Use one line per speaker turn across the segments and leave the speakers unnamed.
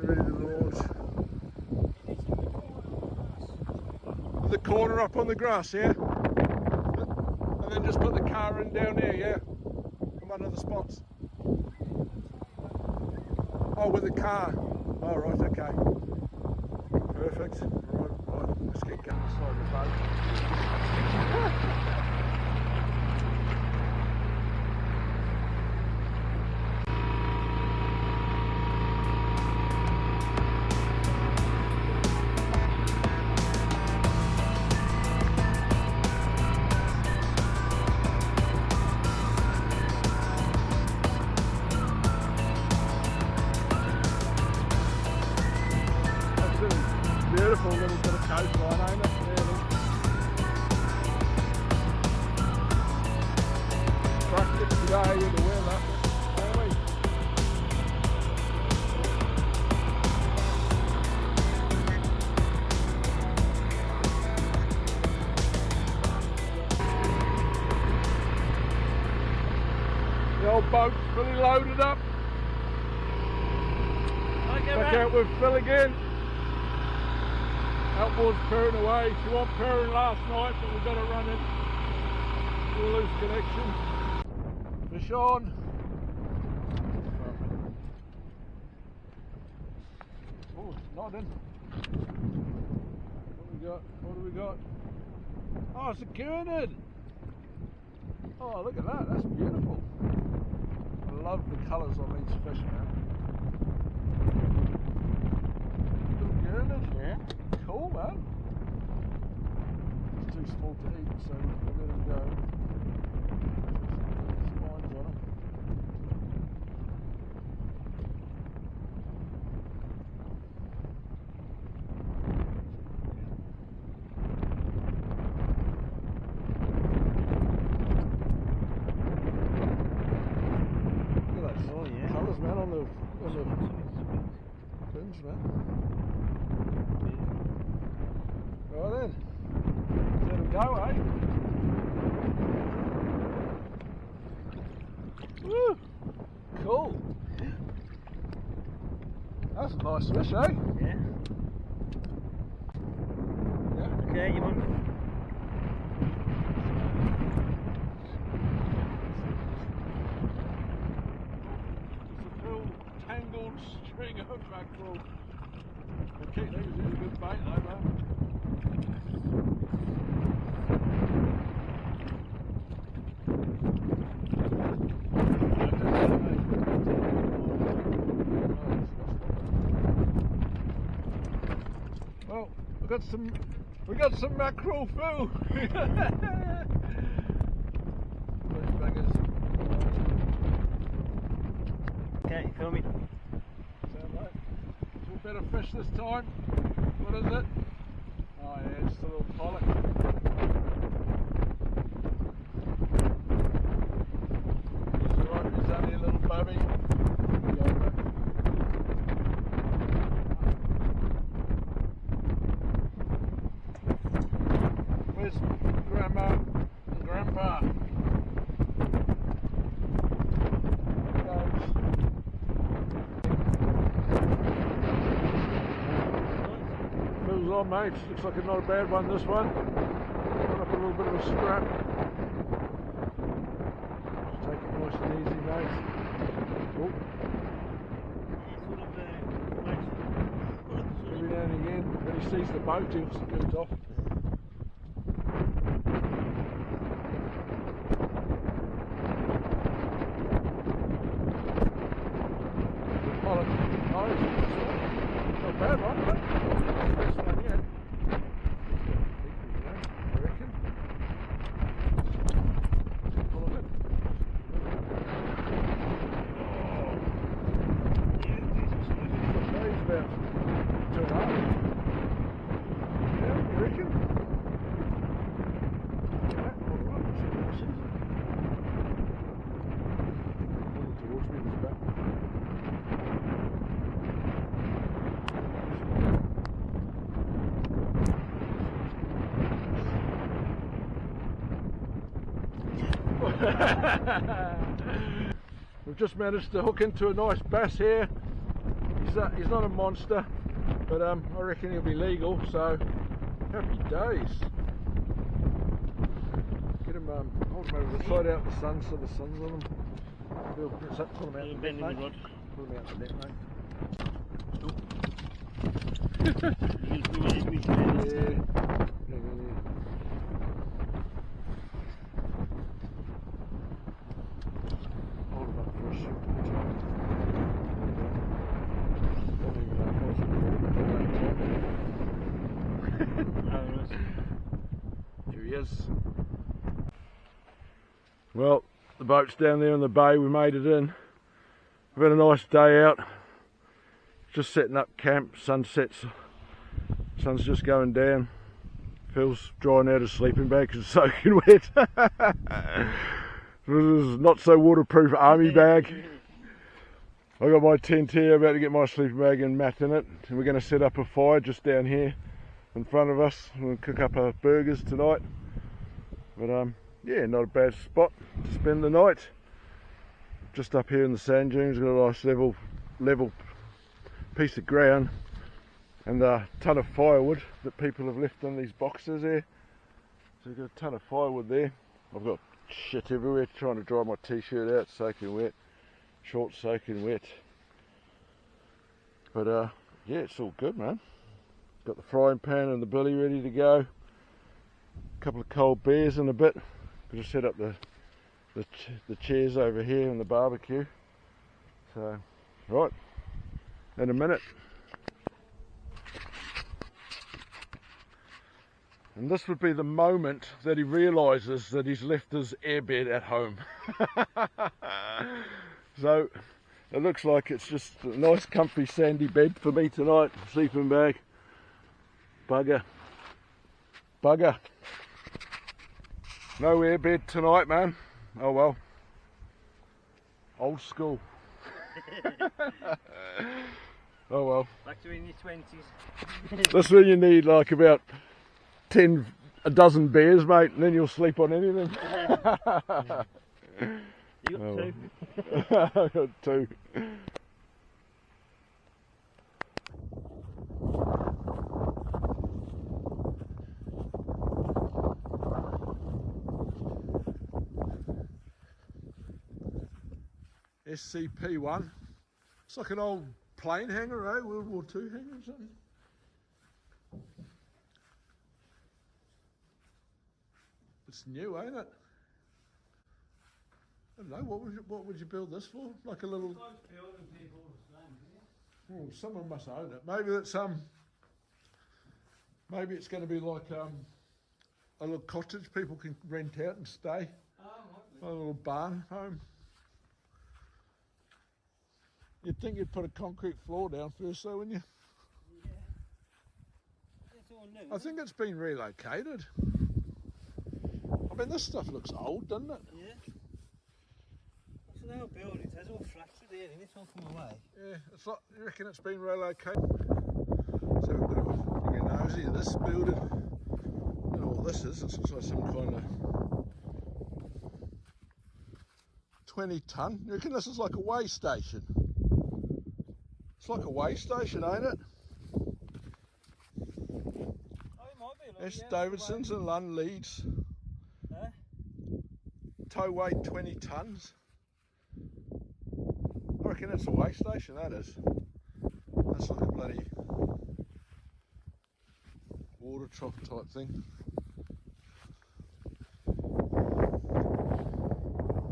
ready to launch. The corner up on the grass, yeah? And then just put the car in down here, yeah? In one of the spots. Oh, with the car. Oh, right, okay. Perfect. Right, let's get going inside the boat. Beautiful little bit of coastline, ain't it? Really. Cracked it today in the weather, don't we? The old boat's fully loaded up. Back out with Phil again. Outboard's purring away. She wasn't purring last night, but we've got to run in. We'll lose connection. Fish on. Oh, it's nodding. What do we got? What do we got? Oh, it's a gurnard. Oh, look at that. That's beautiful. I love the colours on these fish, man. Little gurnard. Yeah. Cool, man. It's too small to eat, so we'll let him go. Spines on him. Look at that colours, man, on the fins, man. Right then, let him go, eh? Woo! Cool. That's a nice fish, eh?
Yeah.
Yeah.
Okay, you want?
It's a full tangled string of mackerel. The keep these in a good bait though, man. Well, we got some mackerel food.
Okay, film it.
Sound right? It's a better fish this time. What is it? Oh yeah, it's a little pollock. He's alright, he's only a little bubby. Where's Grandma and Grandpa? Moves on, mate. Looks like not a bad one, this one. Got up a little bit of a scrap. Just take it nice and easy, mate. Oh. Every now and again, when he sees the boat, he goes off. Not bad one, but first one yet. I reckon. Full of it. He's about 2.5. Yeah, you reckon? Yeah, alright, let's see what this is. Coming towards me with his back. We've just managed to hook into a nice bass here. he's not a monster, but I reckon he'll be legal, so happy days. Get him, hold him over the side out the sun so the sun's on him. Pull him out the net, mate. Pull him out the net, mate. Yeah. Hold him up for us. Here he is. Well, the boat's down there in the bay. We made it in. We've had a nice day out. Just setting up camp. Sun's just going down. Phil's drying out his sleeping bag because it's soaking wet. This is not so waterproof army bag. I got my tent here, about to get my sleeping bag and mat in it, and we're going to set up a fire just down here in front of us. We'll cook up our burgers tonight. But yeah, not a bad spot to spend the night. Just up here in the sand dunes, got a nice level piece of ground and a ton of firewood that people have left in these boxes there. So we've got a ton of firewood there. I've got shit everywhere, trying to dry my t-shirt out, soaking wet. Shorts soaking wet. But yeah, it's all good, man. Got the frying pan and the billy ready to go. A couple of cold beers in a bit. Got to set up the chairs over here and the barbecue. So, right, in a minute. And this would be the moment that he realises that he's left his airbed at home. So it looks like it's just a nice comfy sandy bed for me tonight. Sleeping bag. Bugger. No airbed tonight, man. Oh well. Old school. Oh well.
Back to in your 20s.
That's when you need like about a dozen beers, mate, and then you'll sleep on anything.
You got two.
I got two. SCP-1. It's like an old plane hangar, eh? World War II hangar or something. It's new, ain't it? I don't know, what would you build this for? Like a little... Oh, someone must own it. Maybe it's maybe it's going to be like a little cottage people can rent out and stay. A little barn home. You'd think you'd put a concrete floor down first though, wouldn't you?
Yeah. It's all new.
I think it's been relocated. I mean, this stuff looks old, doesn't it?
Yeah. That's an old building. It has all flats with it, and it's all come away.
Yeah, it's like, you reckon it's been relocated? Let's have a bit of a nosy at this building. I don't know what this is. It's like some kind of 20 tonne. You reckon this is like a way station? It's like a way station, ain't it?
Oh, it might be. Like,
S. Davidson's and Lund Leeds.
Huh?
Tow weight 20 tonnes. I reckon that's a way station, that is. That's like a bloody water trough type thing.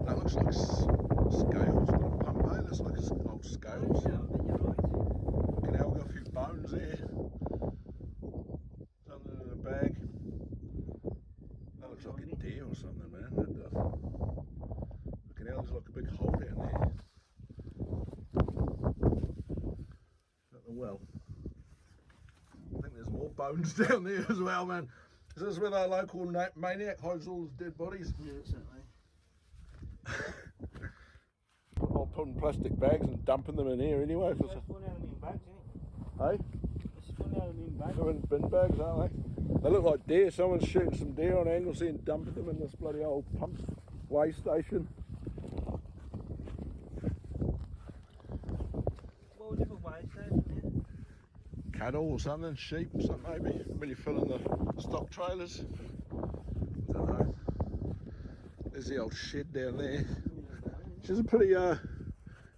That looks like scales, not pump, eh? That's like old scales.
Yeah, I bet you're right.
Fucking hell, got a few bones there. Something in a bag. That looks like a deer or something, man. That does. Fucking hell, there's like a big hole down there. At the well. I think there's more bones down there as well, man. Is this where our local maniac hides all his dead bodies?
Yeah, certainly.
I'll put in plastic bags and dumping them in here anyway.
That's one aluminium bags, isn't it?
Hey?
This is one aluminium bag.
They're in bin bags, aren't they? They look like deer. Someone's shooting some deer on Angelsey and dumping them in this bloody old pump way station.
What would you put way station?
cattle or something, sheep or something maybe, when you're filling the stock trailers. I don't know. There's the old shed down there. Which is a pretty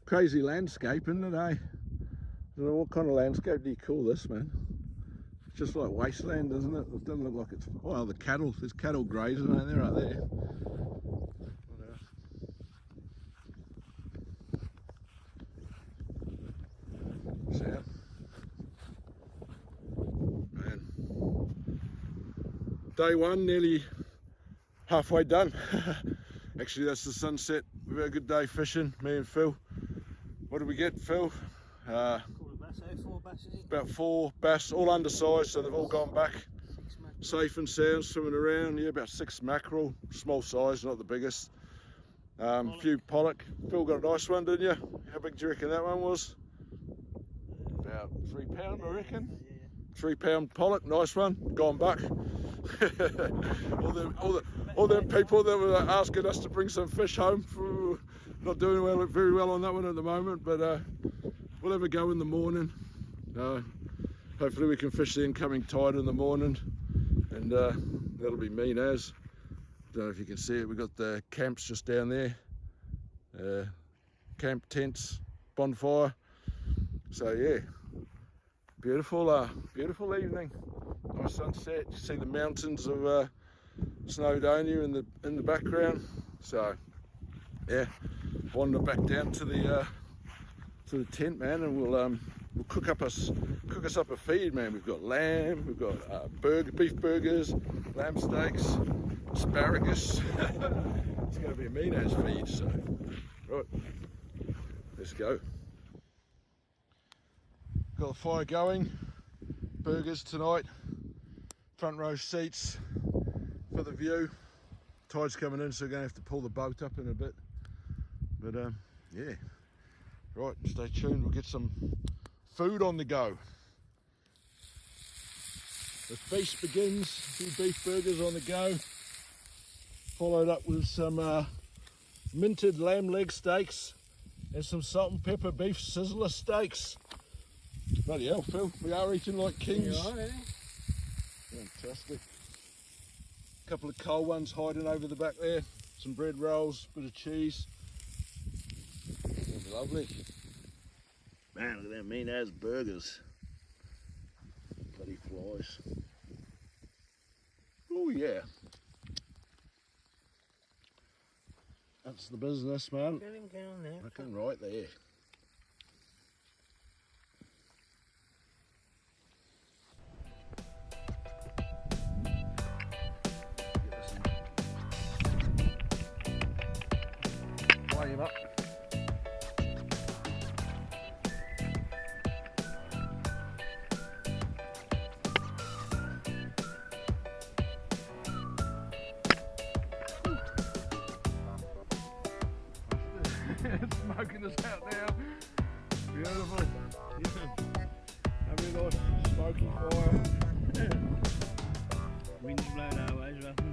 crazy landscape, isn't it, eh? I don't know, what kind of landscape do you call this, man? It's just like wasteland, doesn't it? It doesn't look like it's... Well, the cattle, there's cattle grazing, ain't there, right there? So, man, day one nearly halfway done. Actually, that's the sunset. We've had a good day fishing, me and Phil. What did we get, Phil? About 4 bass, all undersized, so they've all gone back safe and sound, swimming around. Yeah, about 6 mackerel, small size, not the biggest. A few pollock. Phil got a nice one, didn't you? How big do you reckon that one was? About 3 pound, I reckon. 3 pound pollock, nice one, gone back. all them people that were asking us to bring some fish home, not doing very well on that one at the moment, but we'll have a go in the morning. Hopefully we can fish the incoming tide in the morning, and that'll be mean as. Don't know if you can see it, we've got the camps just down there, camp tents, bonfire. So yeah, beautiful beautiful evening, nice sunset. You see the mountains of Snowdonia in the background. So yeah, wander back down to the tent, man, and we'll cook us up a feed, man. We've got lamb, we've got beef burgers, lamb steaks, asparagus. It's going to be a mean ass feed. So right, let's go. Got the fire going, burgers tonight, front row seats for the view. Tide's coming in, so we're going to have to pull the boat up in a bit. But yeah, right, stay tuned, we'll get some food on the go. The feast begins, a few beef burgers on the go, followed up with some minted lamb leg steaks and some salt and pepper beef sizzler steaks. Bloody hell, Phil, we are eating like kings.
You are, eh?
Fantastic. A couple of cold ones hiding over the back there. Some bread rolls, bit of cheese. Lovely. Man, look at them mean as burgers. Bloody flies. Oh yeah. That's the business, man.
Get him down there.
Looking right there. Him up. It's smoking us out now. Beautiful. Yeah. Having a nice smoky fire.
Wind's blowing our ways, roughly.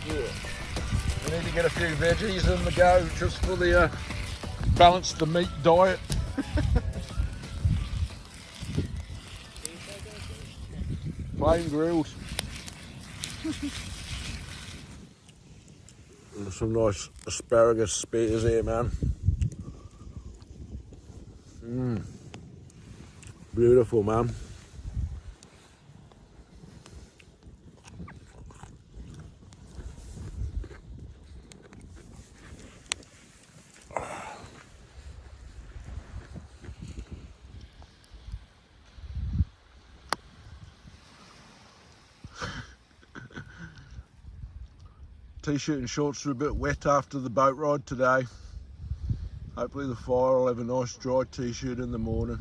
We need to get a few veggies in the go just for the balance the meat diet. Plain grilled. And some nice asparagus spears here, man. Beautiful, man. T-shirt and shorts are a bit wet after the boat ride today. Hopefully the fire will have a nice dry t-shirt in the morning.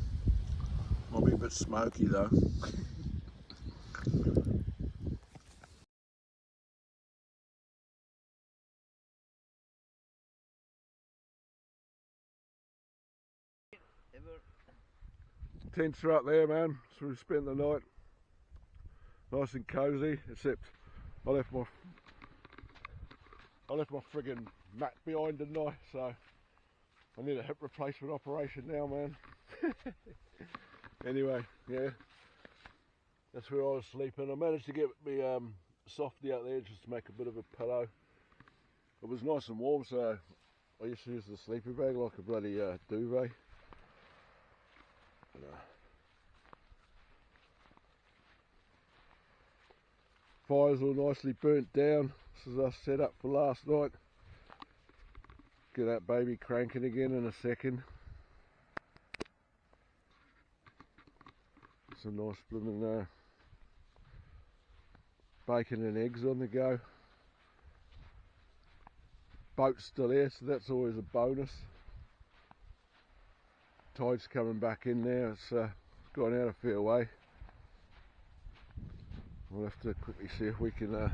Might be a bit smoky though. Tents are up there, man, so we spent the night nice and cosy, except I left my friggin' mat behind tonight, so I need a hip replacement operation now, man. Anyway, yeah, that's where I was sleeping. I managed to get me softy out there just to make a bit of a pillow. It was nice and warm, so I used to use the sleeping bag like a bloody duvet. Fire's all nicely burnt down. This is us set up for last night. Get that baby cranking again in a second. Some nice blooming bacon and eggs on the go. Boat's still here, so that's always a bonus. Tide's coming back in now. It's gone out a fair way. We'll have to quickly see if we can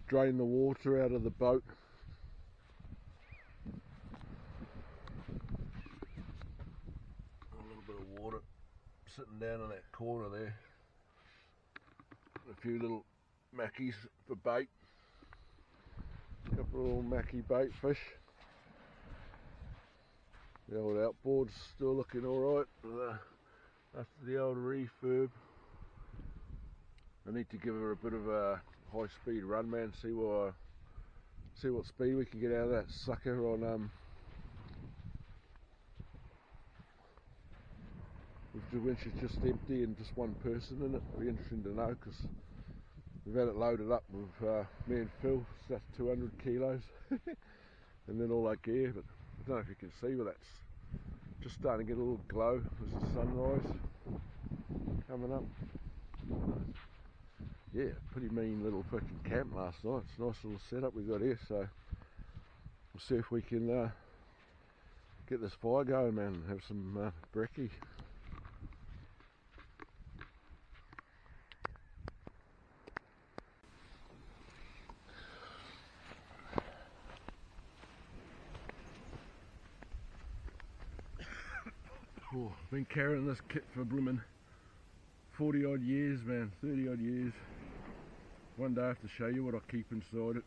drain the water out of the boat. A little bit of water sitting down in that corner there. A few little mackies for bait. A couple of little mackie bait fish. The old outboard's still looking alright after the old refurb. I need to give her a bit of a high speed run, man, see what speed we can get out of that sucker on when she's just empty and just one person in it. It'll be interesting to know, because we've had it loaded up with me and Phil, so that's 200 kilos and then all that gear. But I don't know if you can see, but that's just starting to get a little glow as the sunrise coming up. Yeah, pretty mean little fucking camp last night. It's a nice little setup we got here, so we'll see if we can get this fire going, man, and have some brekkie. Oh, I've been carrying this kit for blooming 40 odd years, man, 30 odd years. One day I have to show you what I keep inside it.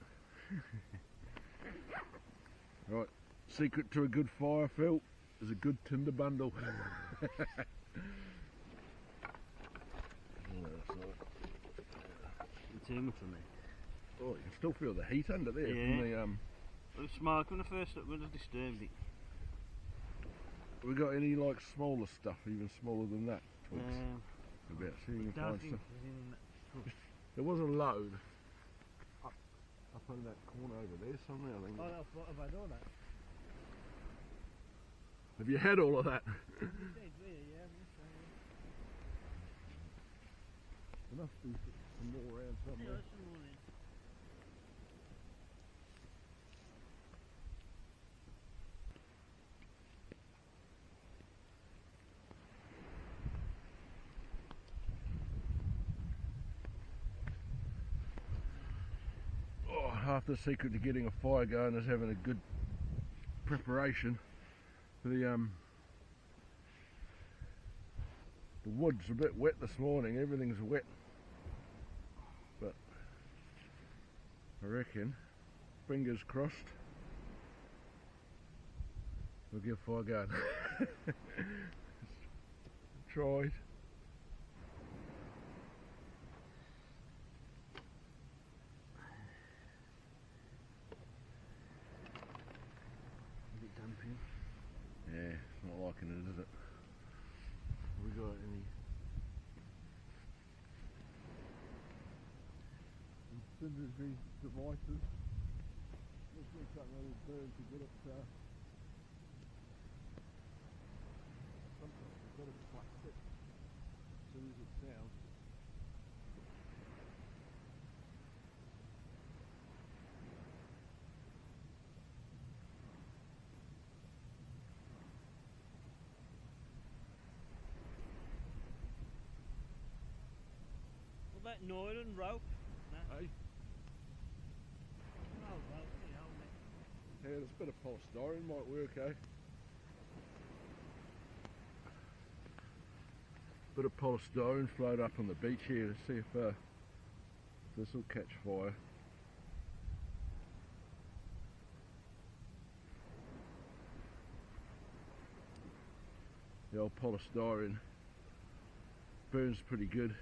Right, secret to a good fire, Phil, is a good tinder bundle.
Too much on me.
Oh, you can still feel the heat under there.
Yeah. It was smoke when I disturbed it.
We got any like smaller stuff, even smaller than that? About seeing stuff. There was a load up in that corner over there somewhere, I think.
Oh, no, what have I done that?
Have you had all of that? There must be some more around somewhere. Half the secret to getting a fire going is having a good preparation. The wood's a bit wet this morning, everything's wet, but I reckon, fingers crossed, we'll give fire going. Tried.
Is it damping?
Yeah, it's not liking it, is it? Have we got any incendiary devices? Let's get something that will burn to get it sometimes you've got to flex it as soon as it sounds.
What about nylon rope? No.
Hey?
Oh, rope, you know, mate.
Yeah, this bit of polystyrene might work, eh? Bit of polystyrene float up on the beach here to see if this will catch fire. The old polystyrene burns pretty good.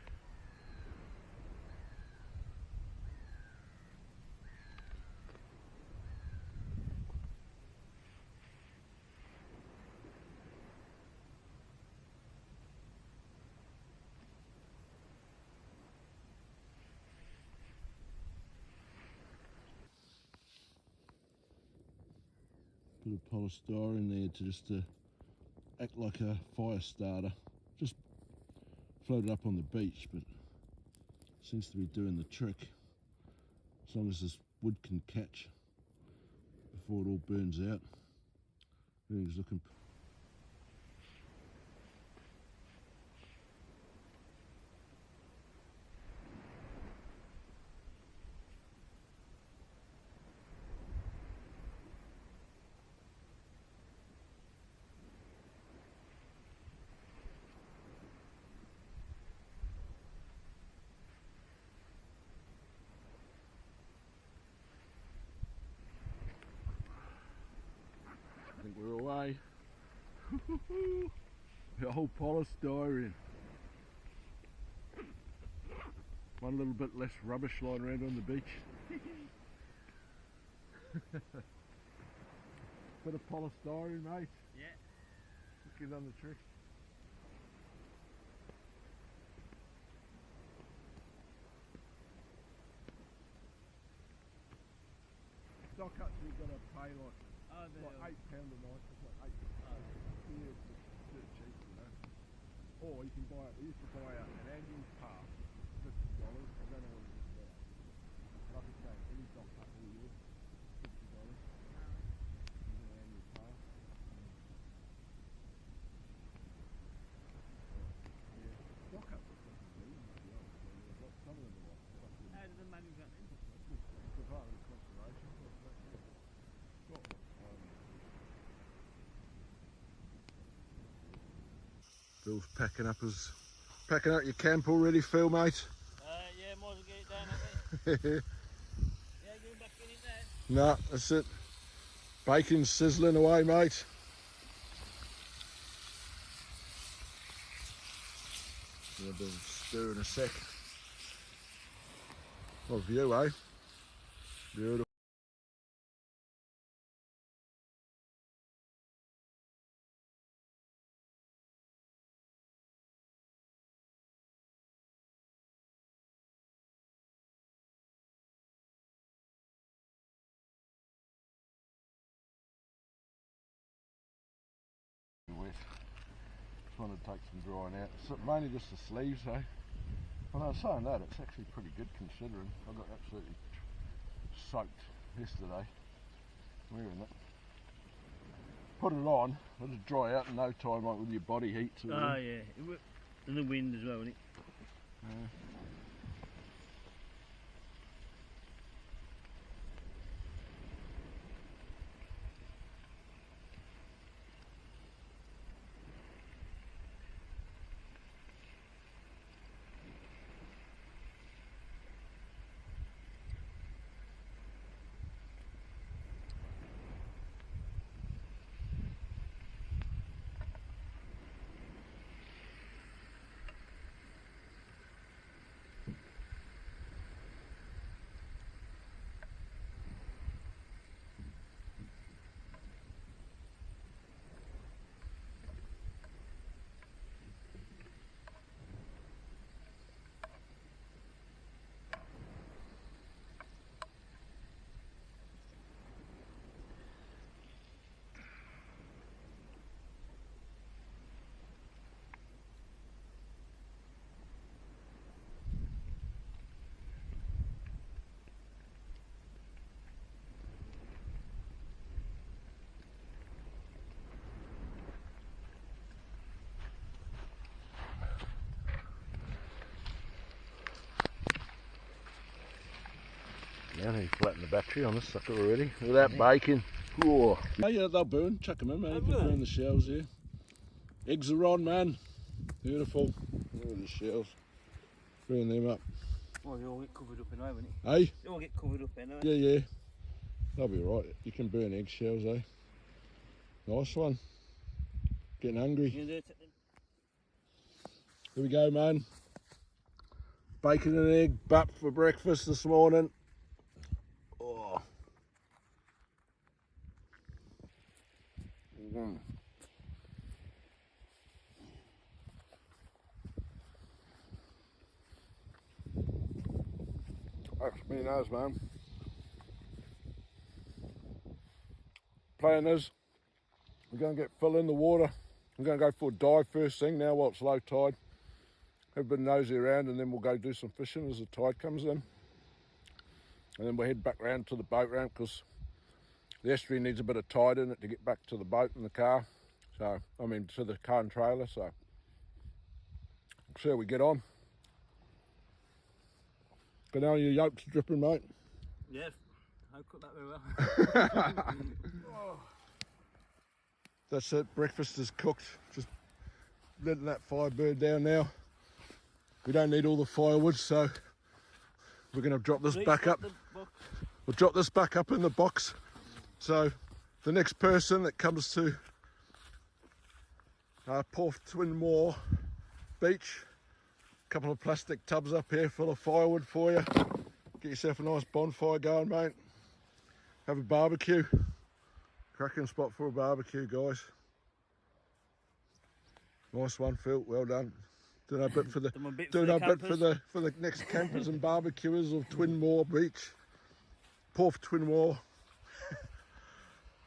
Bit of polystyrene there to just act like a fire starter. Just floated up on the beach, but seems to be doing the trick. As long as this wood can catch before it all burns out. Everything's looking. I think we're away. The whole polystyrene. One little bit less rubbish lying around on the beach. Bit of polystyrene, mate.
Yeah.
Get on the trick. Stock cuts we've got to pay like £8 a night. It's like 8. Yeah, it's dirt cheap, you know. Or you can buy it. We used to buy an annual pass, $50. I don't know what it is now. Like I say, any dog cut all year, $50. It's an annual pass. Yeah, dog cuts are fucking lean, to be honest. I mean, some of them are like fucking.
How did the money get in?
It's Department of Conservation. Got Phil's packing up your camp already, Phil, mate.
Yeah, might as well get it down, haven't we? Yeah, going back in it there.
Nah, that's it. Bacon's sizzling away, mate. Gonna be stir in a sec. What view, eh? Beautiful. Wet. Just wanted to take some drying out. So mainly just the sleeves, eh? When I was saying that, it's actually pretty good considering I got absolutely soaked yesterday wearing it. Put it on, it'll dry out in no time, like with your body heat. Sort of thing.
Yeah. And the wind as well, isn't it?
Yeah. Now he's flattened the battery on this sucker already. Look at that bacon. Whoa. Oh yeah, they'll burn. Chuck them in, man. You can burn the shells here. Eggs are on, man. Beautiful. Look at the shells. Burn them up.
Well, they all get covered up anyway, won't it?
Hey?
They all get covered up anyway.
Yeah, yeah. They'll be right. You can burn eggshells, eh? Nice one. Getting hungry. Here we go, man. Bacon and egg bap for breakfast this morning. Oh. That's me nose, man. Plan is, we're going to get Phil in the water. We're going to go for a dive first thing now while it's low tide. Have a bit nosy around and then we'll go do some fishing as the tide comes in. And then we'll head back round to the boat ramp because the estuary needs a bit of tide in it to get back to the boat and the car. So, I mean to the car and trailer, so see how we get on. But now your yolk's dripping, mate.
Yeah, I cooked that very well.
Oh. That's it, breakfast is cooked. Just letting that fire burn down now. We don't need all the firewood, so we're going to drop this back up. We'll drop this back up in the box. So the next person that comes to Porth Twinmore Beach, a couple of plastic tubs up here full of firewood for you. Get yourself a nice bonfire going, mate. Have a barbecue. Cracking spot for a barbecue, guys. Nice one, Phil. Well done. Doing a bit for the for the next campers and barbecuers of Twinmore Beach, Porth Twinmore.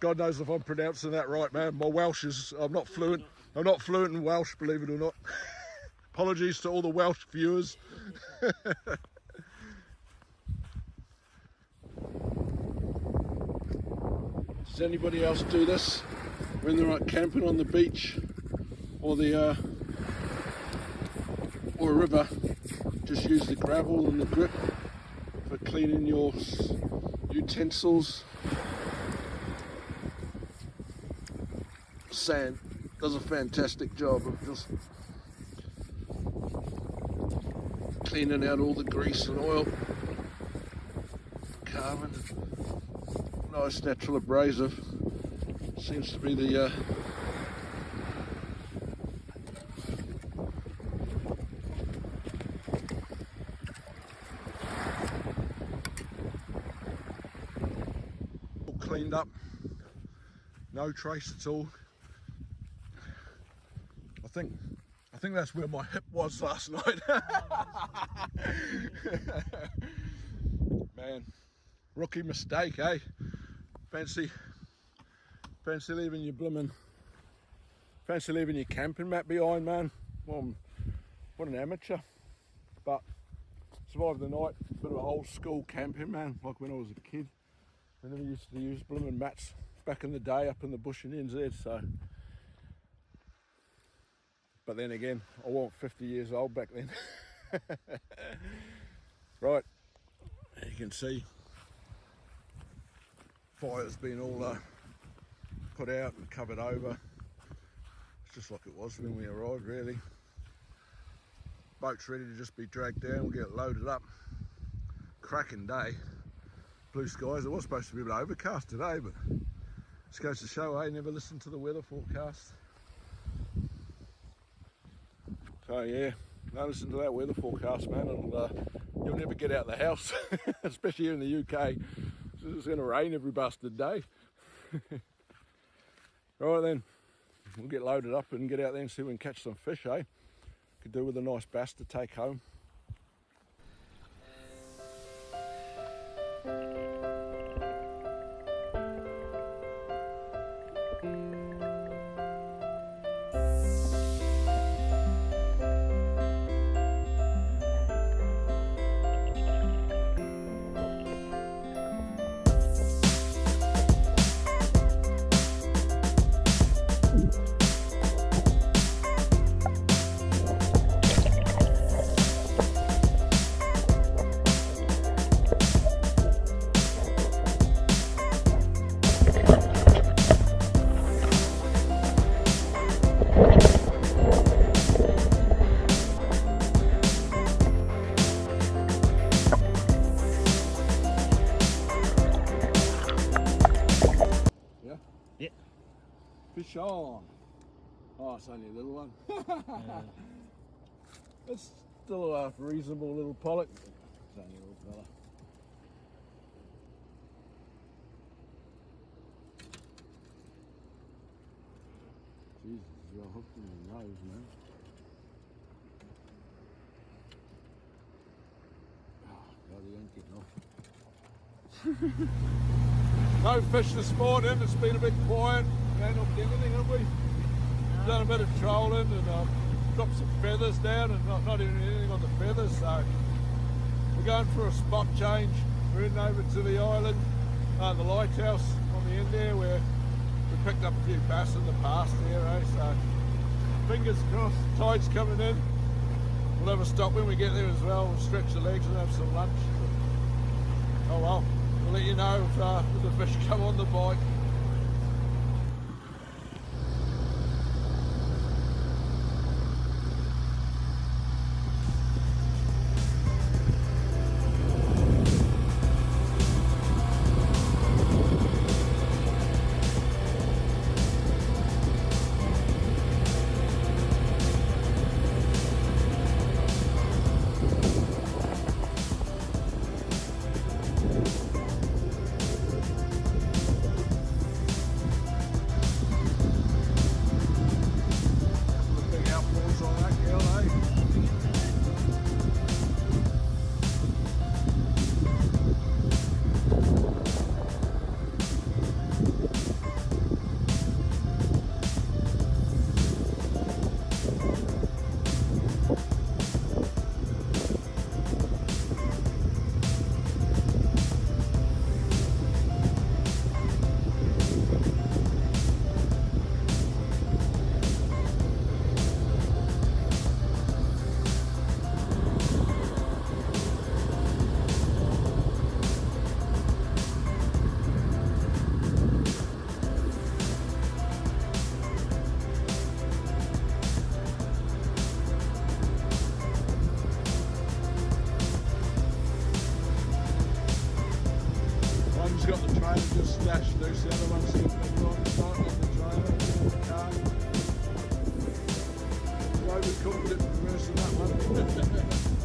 God knows if I'm pronouncing that right, man. My Welsh is I'm not fluent in Welsh, believe it or not. Apologies to all the Welsh viewers. Does anybody else do this when they're out camping on the beach or the or a river? Just use the gravel and the grit for cleaning your utensils. Sand does a fantastic job of just cleaning out all the grease and oil. Carbon, nice natural abrasive. Seems to be the all cleaned up, no trace at all. I think that's where my hip was last night. Man, rookie mistake, eh? Fancy leaving your camping mat behind, man. Well, what an amateur. But survived the night. Bit of old school camping, man, like when I was a kid. I never used to use blooming mats back in the day up in the bush in NZ, so. But then again, I wasn't 50 years old back then. Right, you can see fire's been all put out and covered over. It's just like it was when we arrived, really. Boat's ready to just be dragged down, we'll get it loaded up. Cracking day, blue skies. It was supposed to be a bit overcast today, but just goes to show, hey, never listen to the weather forecast. So yeah, don't listen to that weather forecast, man, and you'll never get out of the house, especially here in the UK. It's going to rain every bastard day. Right then, we'll get loaded up and get out there and see if we can catch some fish, eh? Could do with a nice bass to take home.
Fish on. Oh, it's only a little one.
Yeah.
It's still a reasonable little pollock. It's only a little fella. Jesus, he's well hooked in the nose, man. Oh, God, he ain't getting off. No fish this morning, it's been a bit quiet. We ain't hooked anything, have we? Done a bit of trolling and dropped some feathers down and not even anything on the feathers, so we're going for a spot change. We're heading over to the island, the lighthouse on the end there where we picked up a few bass in the past there, eh? So fingers crossed, tide's coming in. We'll have a stop when we get there as well. We'll stretch the legs and have some lunch. Oh well, we'll let you know if the fish come on the bite. Got the trailer just slashed loose, the other one's still been on the side of the trailer in the car. Overcooked it, reversing that one.